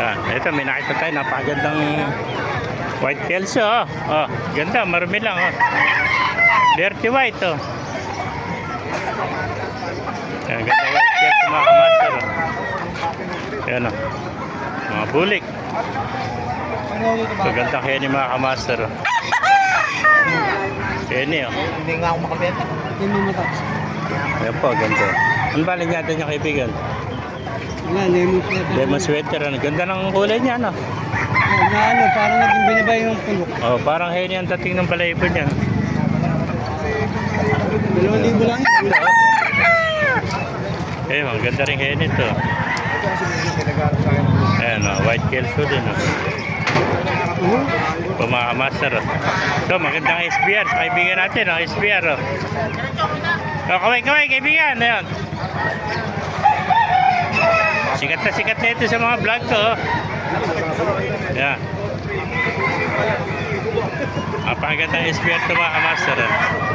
Yan. Ito, may nakita tayo. Napakagandang white Kelso. Oh. Oh, ganda. Marami lang. Oh. Dirty white. Oh. Yan, ganda white Kelso mga kamaster. Oh. Yan. Oh. Mga bulik. Ito, ganda Henny mga kamaster. Oh. Henny. Oh. Hindi nga ako makabenta. Hindi mo ito. Ayan po, ganda. Ano ba lang natin yung kaibigan? Yan, lemon sweater. Lemon sweater. Ano? Ganda ng kulay niya. Ano? Na ano, parang naging binabay yung pulok. Oh, parang Henny ang dating ng palaybon niya. 2,000 lang yun. Eh, maganda rin Henny to. Ayan, oh, white Kelso din. Oh. Pumakamaster. Oh. Ito, magandang SBR. Kaibigan natin, oh, SBR. Oh. Oh, kaway, kaibigan. Ayan. Sikat na ito sa mga vlog ko. Oh. Ayan. Napakagandang SBR ito mga kamaster. Oh.